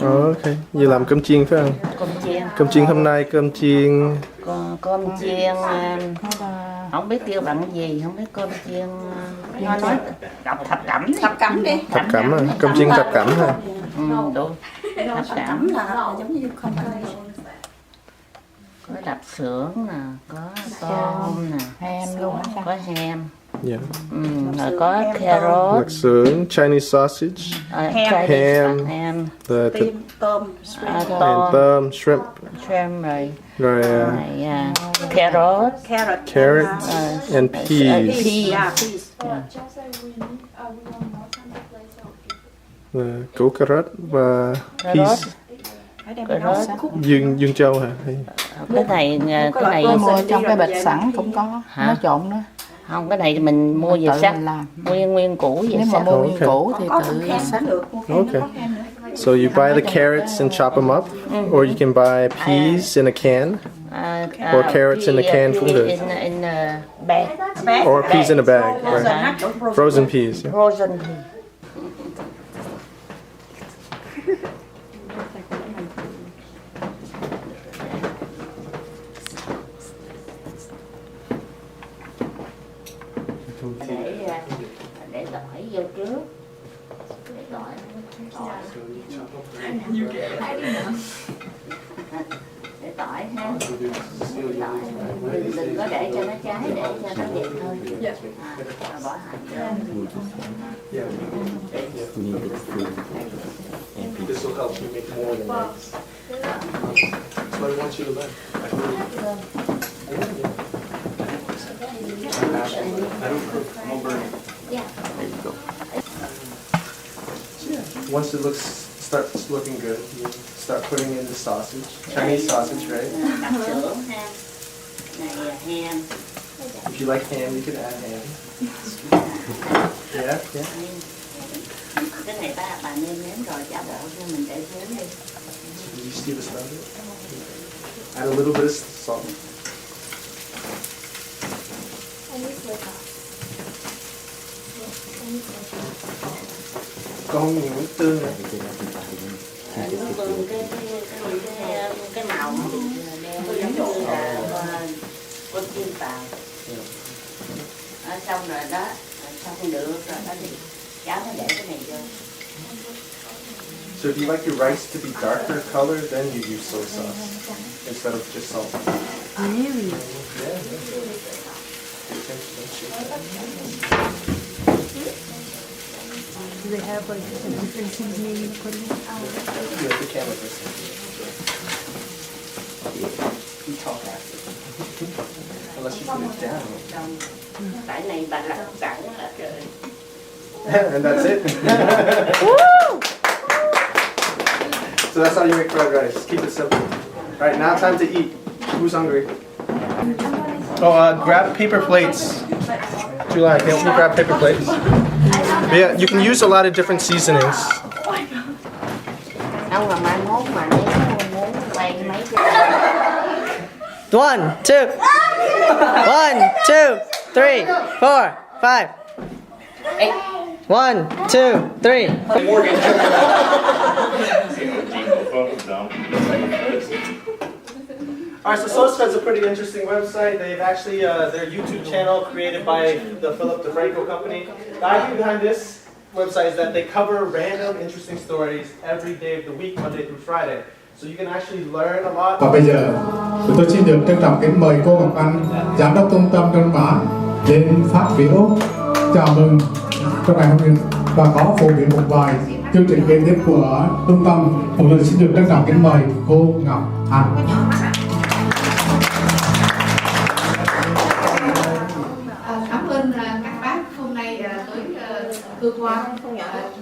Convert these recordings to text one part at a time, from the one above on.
Ok, giờ làm cơm chiên phải không? Cơm chiên hôm nay cơm chiên. Cơm chiên không biết kêu bằng gì, không biết cơm chiên nói thập cẩm đi. Thập cẩm à, cơm chiên thập cẩm ha. Đúng. Thập cẩm là giống như không phải. Có đập xưởng nè, có tôm nè, Ham luôn á. có ham. Yeah. Rồi có carrot, Lạp xưởng, Chinese sausage, ham, Tôm, tôm, shrimp, rồi rồi carrot, carrots and peas. Củ cà rốt và peas. Dương châu hả? Cái này mua trong cái bịch sẵn cũng có, nó trộn nữa. Không, cái này mình mua về sắc, nguyên củ về nếu sắc. mà mua nguyên củ thì tự sắc được. Okay. So you buy the carrots and chop them up, or you can buy peas in a can, or carrots in a can cũng được. In a bag. Or peas in a bag, right? Frozen peas. Yeah. Frozen peas. Để tỏi vô trước. Để tỏi. Để tỏi ha. Tỏi. Đừng có để cho nó cháy, để cho nó đẹp thôi. Rồi bỏ hành vô. This will help you make more than eggs. That's what I want you to learn. I don't cook, no burning. Yeah. There you go. Once it starts looking good, you start putting in the sausage, Chinese sausage, right? Đập xưởng ha. Này ham. If you like ham, you can add ham. Yeah. Cái này bà nêm nếm rồi, chả bộ cho mình để xuống đi. Did you see the smell of it? Add a little bit of salt. Có không nhiều nước tương này. Nước tương cái màu nó bị đen giống như là con chim tàu. Xong rồi đó, xong được rồi đó thì cháu mới để cái này vô. So if you like your rice to be darker color, then you use soy sauce instead of just salt. Really? Yeah. Do they have like a different seasoning you put in? Yeah, the camera first. You talk after. Unless you put it down. Tại này bà làm sẵn là trời. And that's it. So that's how you make fried rice. Keep it simple. All right, now time to eat. Who's hungry? Oh, grab paper plates. July, can you grab paper plates? But yeah, you can use a lot of different seasonings. Không, mà mai mốt mà nếu muốn quay mấy cái 1, 2, 1, 2, 3, 4, 5. 1, 2, 3. Alright, so SOSFA is a pretty interesting website. They've actually, their YouTube channel created by the Philip DeFranco company. The idea behind this website is that they cover random interesting stories every day of the week, Monday through Friday. So you can actually learn a lot. Và bây giờ, tôi xin được trân trọng kính mời cô Ngọc Anh, Giám đốc Trung tâm Đông Nam Á, lên phát biểu chào mừng trong ngày hôm nay và có phổ biến một vài chương trình kế tiếp của trung tâm. Một lần xin được trân trọng kính mời cô Ngọc Anh. Cảm ơn các bác hôm nay tới cơ quan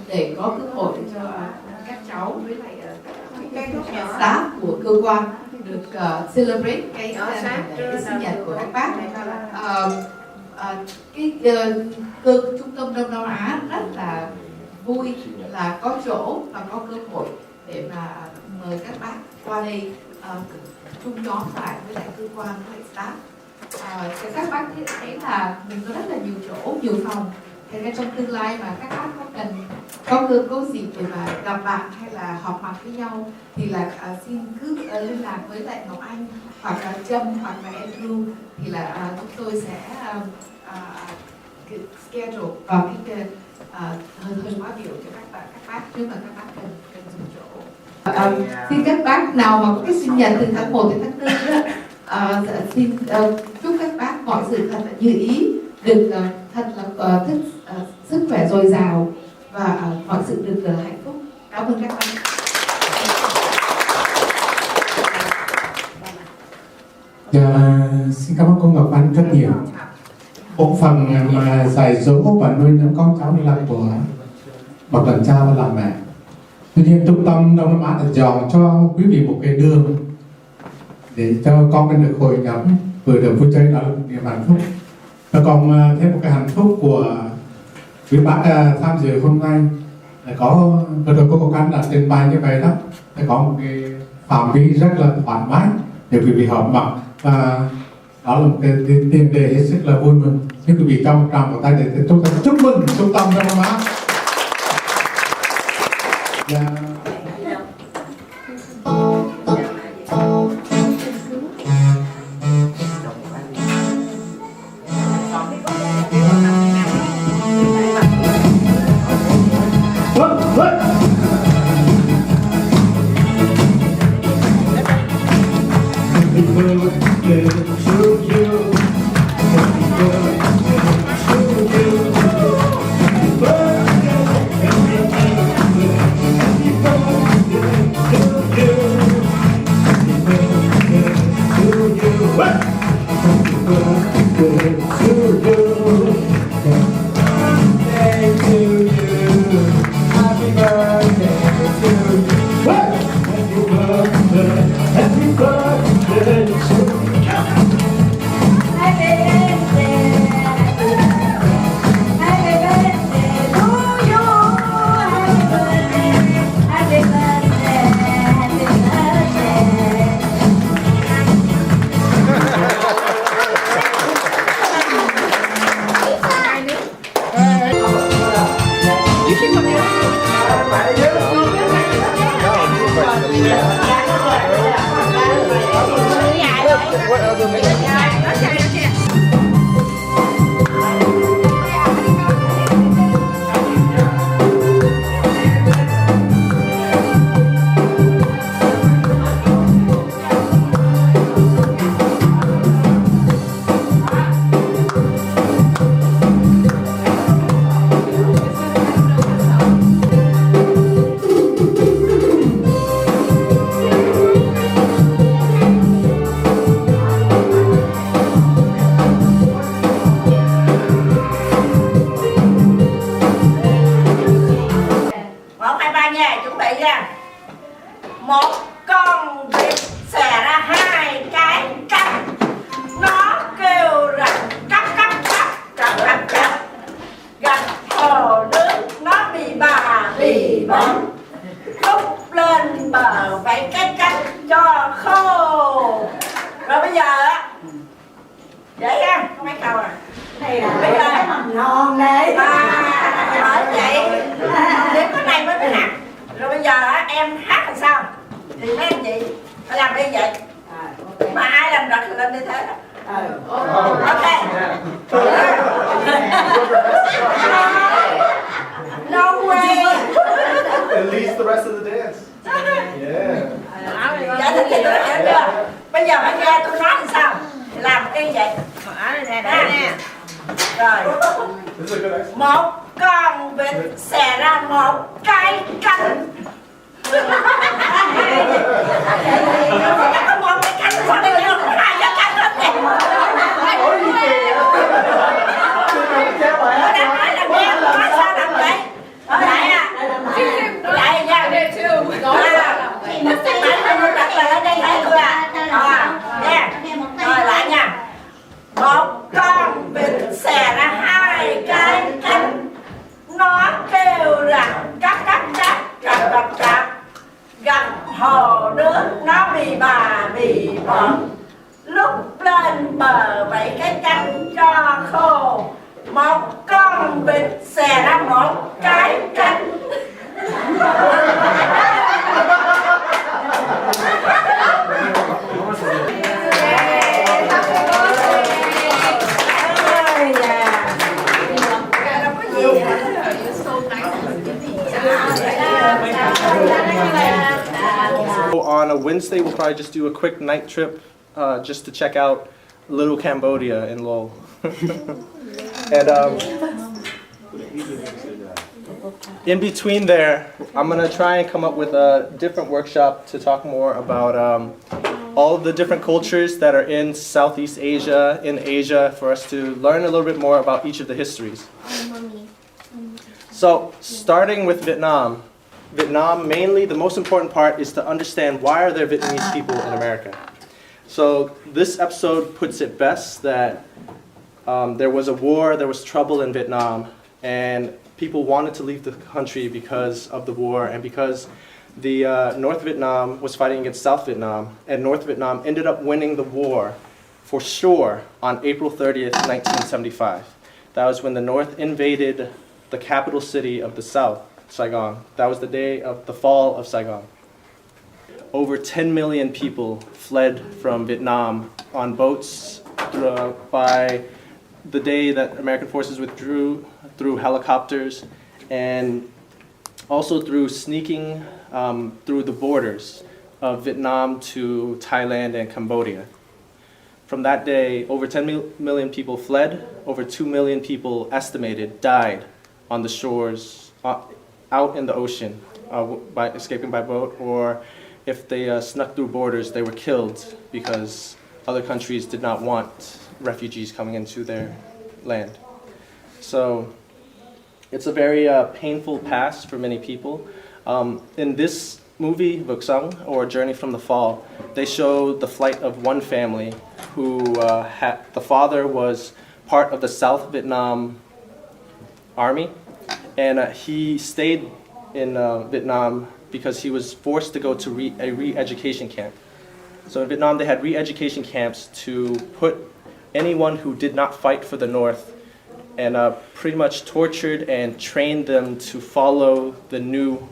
để có cơ hội cho các cháu với lại các staff của cơ quan được celebrate cái sinh nhật của các bác. Trung tâm Đông Nam Á rất là vui là có chỗ và có cơ hội để mà mời các bác qua đây chung nhóm lại với lại cơ quan với lại staff. Các bác thấy là mình có rất là nhiều chỗ, nhiều phòng. Thế nên trong tương lai mà các bác có dịp để mà gặp bạn hay là họp mặt với nhau thì là xin cứ liên lạc với lại Ngọc Anh hoặc là Trâm hoặc là Andrew thì là chúng tôi sẽ schedule vào cái thời khóa biểu cho các bác nếu mà các bác cần dùng chỗ. Xin các bác nào mà có cái sinh nhật từ tháng 1 đến tháng 4 xin chúc các bác mọi sự thật là như ý, được thật là sức khỏe dồi dào và mọi sự được hạnh phúc. Cảm ơn các bác. Xin cảm ơn cô Ngọc Anh rất nhiều. Một phần mà dạy dỗ và nuôi nấng con cháu là của bậc làm cha và làm mẹ. Tuy nhiên trung tâm Đông Nam Á đã dọn cho quý vị một cái đường để cho con mình được hội nhập, vừa được vui chơi, đó là một niềm hạnh phúc. Và còn thêm một cái hạnh phúc của quý bác tham dự hôm nay là có vừa rồi cô Ngọc Anh đã trình bày như vậy đó, là có một cái phạm vi rất là thoải mái để quý vị họp mặt, và đó là một cái tiền đề hết sức là vui mừng. Xin quý vị cho một tràng một tay để chúng ta chúc mừng trung tâm Đông Nam Á. ngon đấy bởi vậy nếu cái này mới học rồi bây giờ em hát làm sao thì mấy anh chị phải làm như vậy. mà ai làm rật lên như thế đó. Ok. No way. It leads the rest of the dance. Yeah. Dạ thì chị nói hiểu chưa? Bây giờ hãy nghe tôi nói làm sao. Làm y vậy. Nè. Rồi. This is a good exercise. Một con vịt xẻ ra một cái canh. Có một cái canh sao đây được hai cái canh hết vậy? Ôi gì kìa. Tôi đang nói là nghe nói sao làm vậy? Lại à. Lại nha. Tại sao tôi đặt lại ở đây thấy tôi à? Nè. Rồi lại nha. Một con vịt xẻ ra hai cái cánh. Nó kêu rằng cắt cắt cắt cắt cắt cắt. Gặp hồ nước nó bị bẩn. Lúc lên bờ vậy cái cánh cho khô. Một con vịt xẻ ra một cái cánh. On a Wednesday, we'll probably just do a quick night trip just to check out Little Cambodia in Lowell. And in between there, I'm going to try and come up with a different workshop to talk more about all of the different cultures that are in Southeast Asia, in Asia, for us to learn a little bit more about each of the histories. So, starting with Vietnam. Vietnam, mainly, the most important part is to understand why are there Vietnamese people in America. So this episode puts it best that there was a war, there was trouble in Vietnam, and people wanted to leave the country because of the war and because the North Vietnam was fighting against South Vietnam, and North Vietnam ended up winning the war for sure on April 30th, 1975. That was when the North invaded the capital city of the South, Saigon. That was the day of the fall of Saigon. Over 10 million people fled from Vietnam on boats by the day that American forces withdrew, through helicopters, and also through sneaking through the borders of Vietnam to Thailand and Cambodia. From that day, over 10 million people fled, over 2 million people estimated died on the shores, out in the ocean, by escaping by boat, or if they snuck through borders, they were killed because other countries did not want refugees coming into their land. So it's a very painful past for many people. In this movie, VAAW, or Journey from the Fall, they show the flight of one family who the father was part of the South Vietnam Army, and he stayed in Vietnam because he was forced to go to a re-education camp. So in Vietnam, they had re-education camps to put anyone who did not fight for the North, and pretty much tortured and trained them to follow the new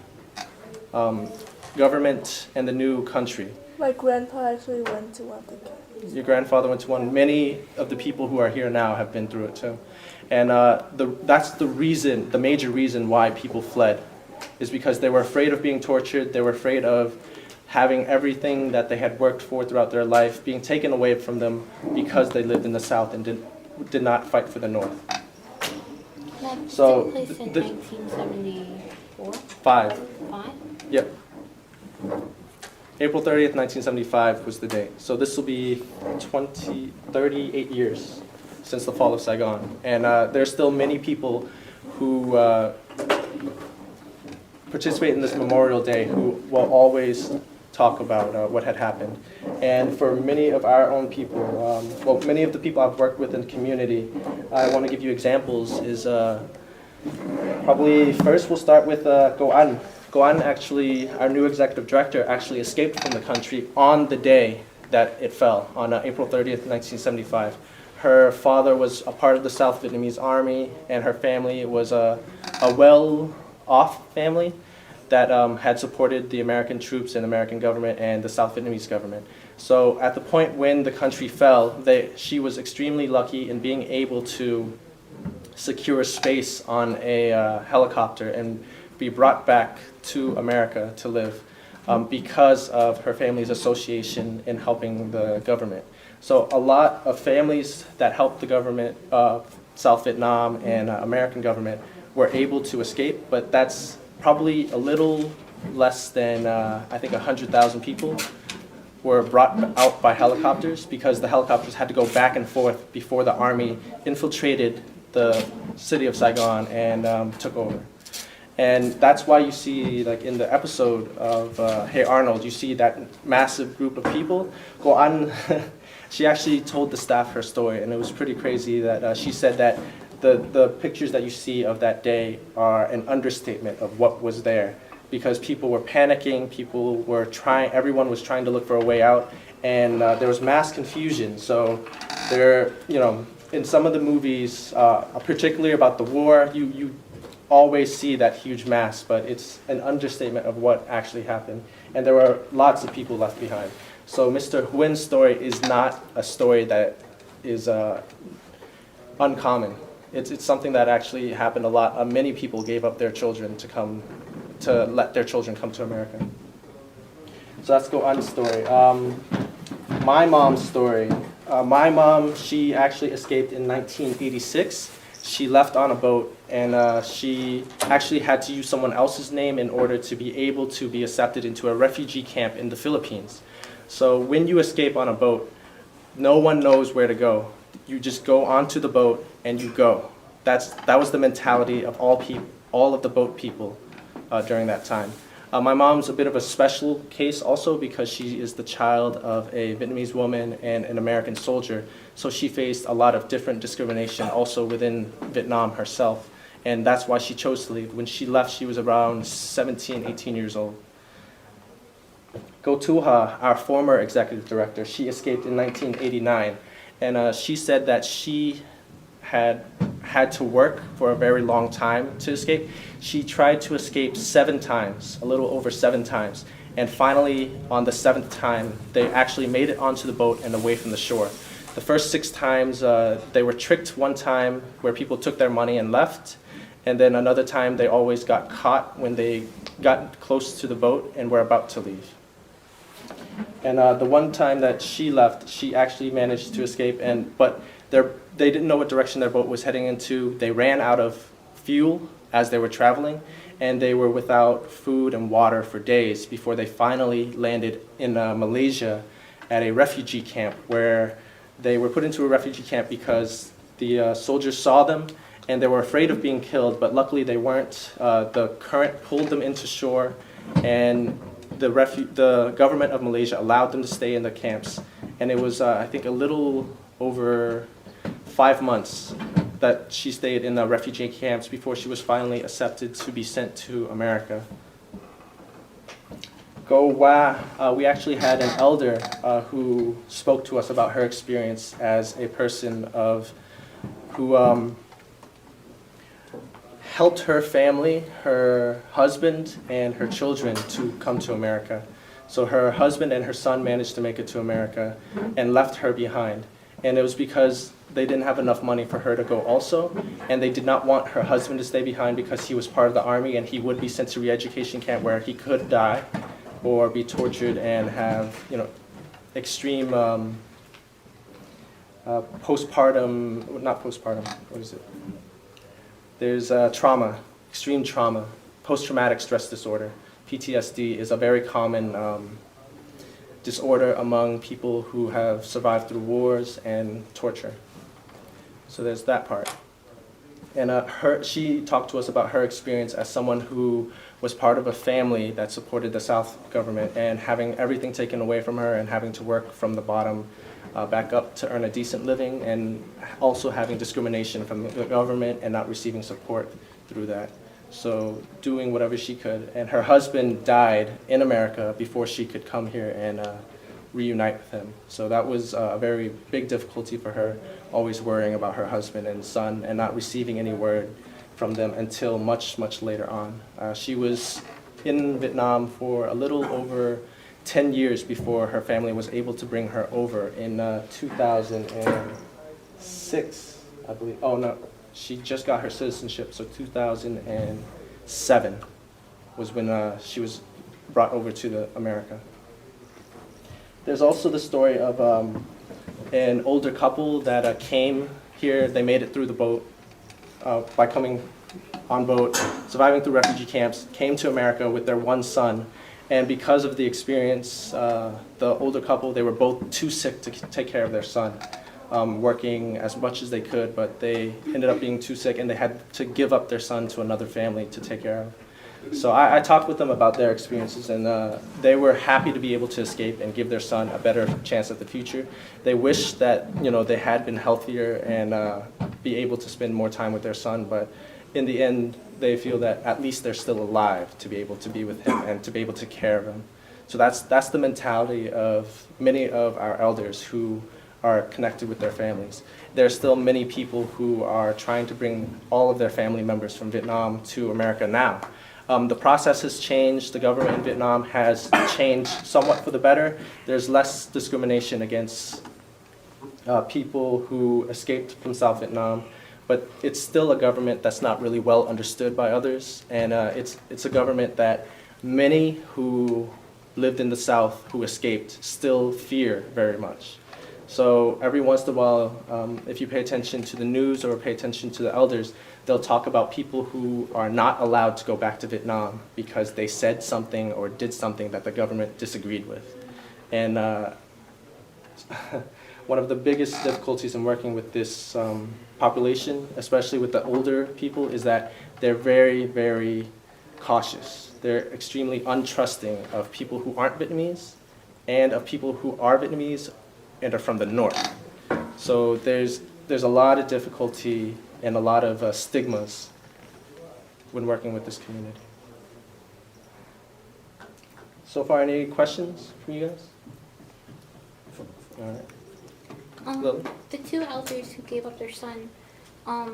government and the new country. My grandpa actually went to one of the camps. Your grandfather went to one. Many of the people who are here now have been through it too. And that's the reason, the major reason why people fled, is because they were afraid of being tortured, they were afraid of having everything that they had worked for throughout their life being taken away from them because they lived in the South and did not fight for the North. That So, took place in 1974? Five. Five? Yep. April 30th, 1975 was the date. So this will be 38 years since the fall of Saigon. And there's still many people who participate in this Memorial Day who will always talk about what had happened. And for many of our own people, well, many of the people I've worked with in the community, I want to give you examples is probably first we'll start with Go An. Go An actually, our new executive director, actually escaped from the country on the day that it fell, on April 30th, 1975. Her father was a part of the South Vietnamese Army, and her family was a well-off family. that had supported the American troops and American government and the South Vietnamese government. So at the point when the country fell, she was extremely lucky in being able to secure space on a helicopter and be brought back to America to live because of her family's association in helping the government. So a lot of families that helped the government, South Vietnam and American government, were able to escape, but that's probably a little less than, I think, 100,000 people were brought out by helicopters because the helicopters had to go back and forth before the army infiltrated the city of Saigon and took over. And that's why you see, like in the episode of Hey Arnold, you see that massive group of people go on. She actually told the staff her story, and it was pretty crazy that she said that the pictures that you see of that day are an understatement of what was there, because people were panicking, people were trying, everyone was trying to look for a way out, and there was mass confusion. So there, you know, in some of the movies, particularly about the war, you always see that huge mass, but it's an understatement of what actually happened. And there were lots of people left behind. So Mr. Huen's story is not a story that is uncommon. It's something that actually happened a lot. Many people gave up their children to let their children come to America. So let's go on the story. My mom's story. My mom, she actually escaped in 1986. She left on a boat, and she actually had to use someone else's name in order to be able to be accepted into a refugee camp in the Philippines. So when you escape on a boat, no one knows where to go. You just go onto the boat and you go. That was the mentality of all of the boat people during that time. My mom's a bit of a special case also because she is the child of a Vietnamese woman and an American soldier. So she faced a lot of different discrimination also within Vietnam herself. And that's why she chose to leave. When she left, she was around 17, 18 years old. Go To Ha, our former executive director, she escaped in 1989. And she said that she had to work for a very long time to escape. She tried to escape 7 times, a little over 7 times. And finally, on the 7th time, they actually made it onto the boat and away from the shore. The first 6 times, they were tricked one time where people took their money and left. And then another time, they always got caught when they got close to the boat and were about to leave. And the one time that she left, she actually managed to escape, but they didn't know what direction their boat was heading into. They ran out of fuel as they were traveling, and they were without food and water for days before they finally landed in Malaysia at a refugee camp, where they were put into a refugee camp because the soldiers saw them and they were afraid of being killed, but luckily they weren't. The current pulled them into shore, and the government of Malaysia allowed them to stay in the camps. And it was, I think, a little over 5 months that she stayed in the refugee camps before she was finally accepted to be sent to America. Go VAAW, we actually had an elder who spoke to us about her experience as a person who helped her family, her husband, and her children to come to America. So her husband and her son managed to make it to America and left her behind. And it was because they didn't have enough money for her to go also, and they did not want her husband to stay behind because he was part of the army and he would be sent to re-education camp where he could die or be tortured and have, you know, extreme postpartum, not postpartum, what is it? There's trauma, extreme trauma, post-traumatic stress disorder. PTSD is a very common disorder among people who have survived through wars and torture. So there's that part. And she talked to us about her experience as someone who was part of a family that supported the South government and having everything taken away from her and having to work from the bottom back up to earn a decent living, and also having discrimination from the government and not receiving support through that. So doing whatever she could. And her husband died in America before she could come here and reunite with him. So that was a very big difficulty for her, always worrying about her husband and son and not receiving any word from them until much, much later on. She was in Vietnam for a little over 10 years before her family was able to bring her over in 2006, I believe. Oh no, she just got her citizenship, so 2007 was when she was brought over to America. There's also the story of an older couple that came here. They made it through the boat by coming on boat, surviving through refugee camps, came to America with their one son. And because of the experience, the older couple, they were both too sick to take care of their son, working as much as they could, but they ended up being too sick and they had to give up their son to another family to take care of. So I talked with them about their experiences, and they were happy to be able to escape and give their son a better chance at the future. They wish that they had been healthier and be able to spend more time with their son, but in the end, they feel that at least they're still alive to be able to be with him and to be able to take care of him. So that's the mentality of many of our elders who are connected with their families. There are still many people who are trying to bring all of their family members from Vietnam to America now. The process has changed. The government in Vietnam has changed somewhat for the better. There's less discrimination against people who escaped from South Vietnam, but it's still a government that's not really well understood by others, and it's a government that many who lived in the South who escaped still fear very much. So every once in a while, if you pay attention to the news or pay attention to the elders, they'll talk about people who are not allowed to go back to Vietnam because they said something or did something that the government disagreed with. And one of the biggest difficulties in working with this population, especially with the older people, is that they're very, very cautious. They're extremely untrusting of people who aren't Vietnamese and of people who are Vietnamese and are from the north. So there's a lot of difficulty and a lot of stigmas when working with this community. So far, any questions from you guys? All right. Lily? The two elders who gave up their son, are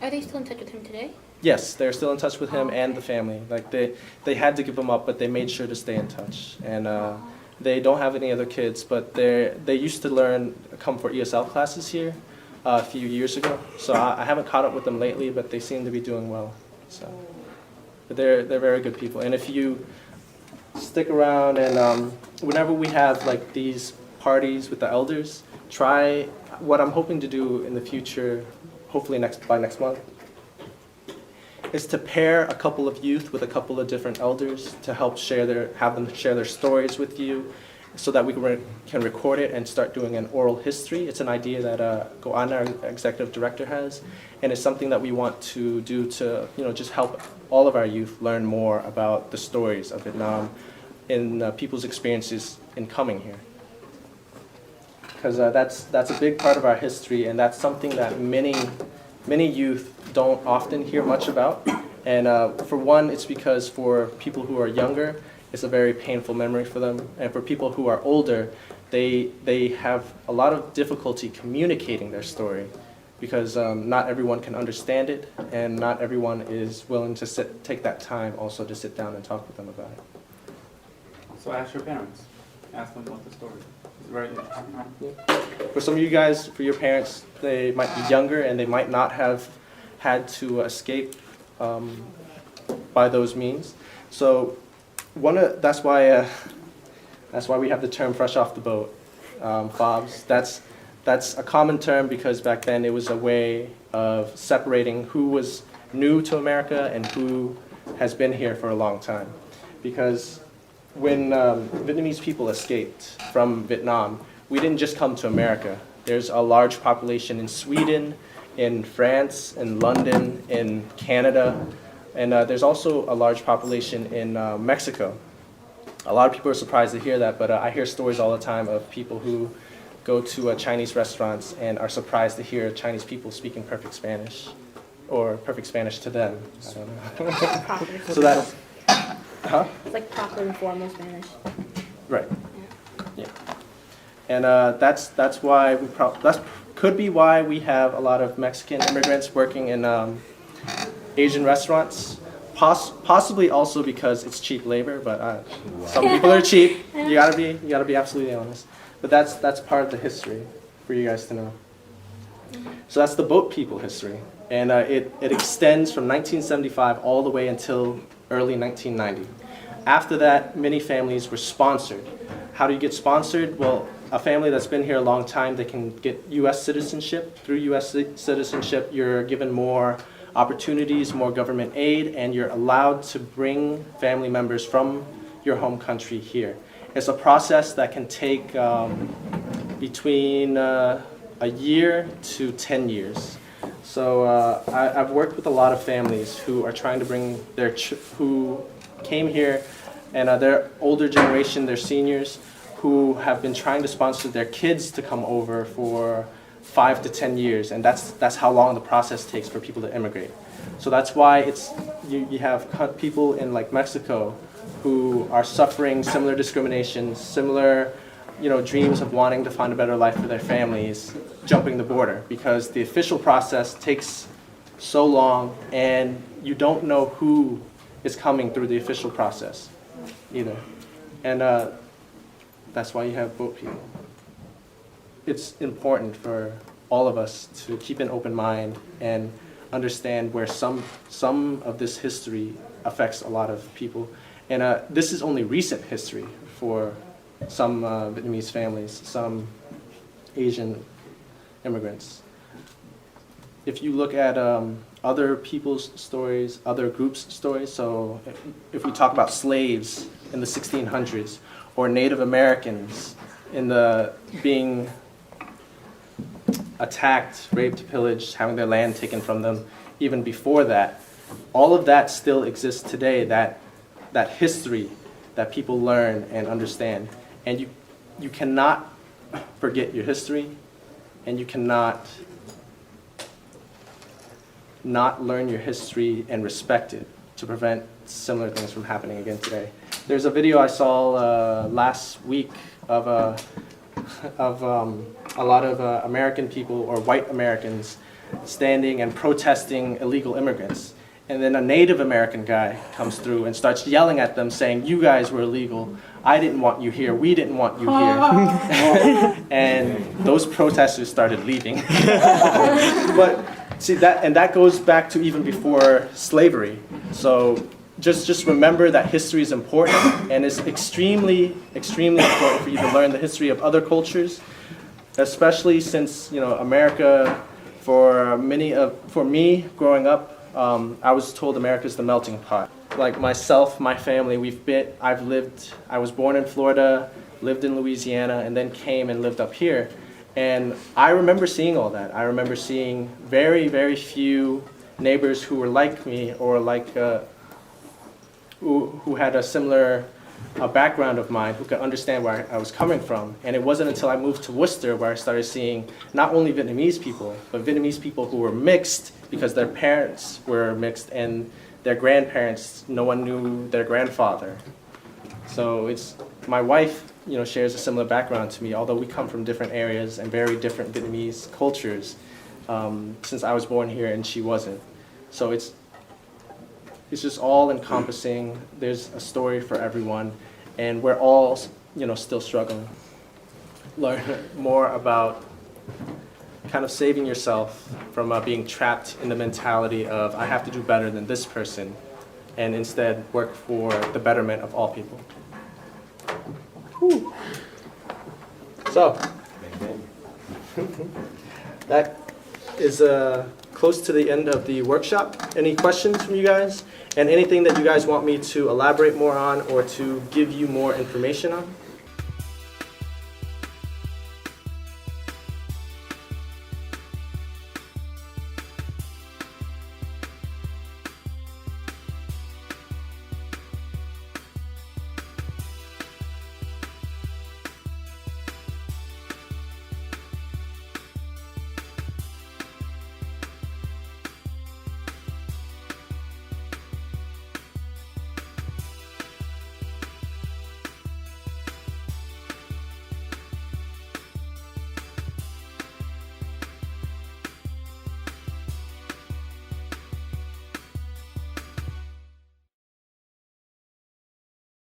they still in touch with him today? Yes, they're still in touch with him and the family. Like they had to give him up, but they made sure to stay in touch. And they don't have any other kids, but they used to come for ESL classes here a few years ago. So I haven't caught up with them lately, but they seem to be doing well. So, but they're very good people. And if you stick around and whenever we have like these parties with the elders, try what I'm hoping to do in the future, hopefully by next month, is to pair a couple of youth with a couple of different elders to help have them share their stories with you, so that we can record it and start doing an oral history. It's an idea that Goan, our executive director, has, and it's something that we want to do to just help all of our youth learn more about the stories of Vietnam and people's experiences in coming here. Because that's a big part of our history, and that's something that many youth don't often hear much about. And for one, it's because for people who are younger, it's a very painful memory for them. And for people who are older, they have a lot of difficulty communicating their story because not everyone can understand it, and not everyone is willing to take that time also to sit down and talk with them about it. So ask your parents. Ask them about the story. It's very interesting. For some of you guys, for your parents, they might be younger and they might not have had to escape by those means. So that's why we have the term "fresh off the boat," VAAWs. That's a common term because back then it was a way of separating who was new to America and who has been here for a long time. Because when Vietnamese people escaped from Vietnam, we didn't just come to America. There's a large population in Sweden, in France, in London, in Canada, and there's also a large population in Mexico. A lot of people are surprised to hear that, but I hear stories all the time of people who go to Chinese restaurants and are surprised to hear Chinese people speaking perfect Spanish, or perfect Spanish to them. I don't know. So that's, huh? It's like proper and formal Spanish. Right. Yeah. And that's why could be why we have a lot of Mexican immigrants working in Asian restaurants. possibly also because it's cheap labor, but some people are cheap. You gotta be absolutely honest. But that's part of the history for you guys to know. So that's the boat people history, and it extends from 1975 all the way until early 1990. After that, many families were sponsored. How do you get sponsored? Well, a family that's been here a long time, they can get U.S. citizenship. Through U.S. citizenship, you're given more opportunities, more government aid, and you're allowed to bring family members from your home country here. It's a process that can take between a year to 10 years. So I've worked with a lot of families who are trying to bring who came here, and their older generation, they're seniors, who have been trying to sponsor their kids to come over for 5 to 10 years, and that's how long the process takes for people to immigrate. So that's why you have people in like Mexico who are suffering similar discrimination, similar dreams of wanting to find a better life for their families, jumping the border, because the official process takes so long and you don't know who is coming through the official process either. And that's why you have boat people. It's important for all of us to keep an open mind and understand where some of this history affects a lot of people. And this is only recent history for some Vietnamese families, some Asian immigrants. If you look at other people's stories, other groups' stories, so if we talk about slaves in the 1600s, or Native Americans being attacked, raped, pillaged, having their land taken from them, even before that, all of that still exists today, that history that people learn and understand. And you cannot forget your history, and you cannot not learn your history and respect it to prevent similar things from happening again today. There's a video I saw last week of a lot of American people, or white Americans, standing and protesting illegal immigrants. And then a Native American guy comes through and starts yelling at them, saying, "You guys were illegal. I didn't want you here. We didn't want you here." And those protesters started leaving. But see, that goes back to even before slavery. So just remember that history is important, and it's extremely, extremely important for you to learn the history of other cultures, especially since America, for me growing up, I was told America's the melting pot. Like myself, my family, I was born in Florida, lived in Louisiana, and then came and lived up here. And I remember seeing all that. I remember seeing very, very few neighbors who were like me, or like who had a similar background of mine, who could understand where I was coming from. And it wasn't until I moved to Worcester where I started seeing not only Vietnamese people, but Vietnamese people who were mixed because their parents were mixed, and their grandparents, no one knew their grandfather. So my wife, shares a similar background to me, although we come from different areas and very different Vietnamese cultures, since I was born here and she wasn't. So it's just all encompassing. There's a story for everyone, and we're all, still struggling. Learn more about kind of saving yourself from being trapped in the mentality of, I have to do better than this person, and instead work for the betterment of all people. Whew. So, that is close to the end of the workshop. Any questions from you guys? And anything that you guys want me to elaborate more on or to give you more information on?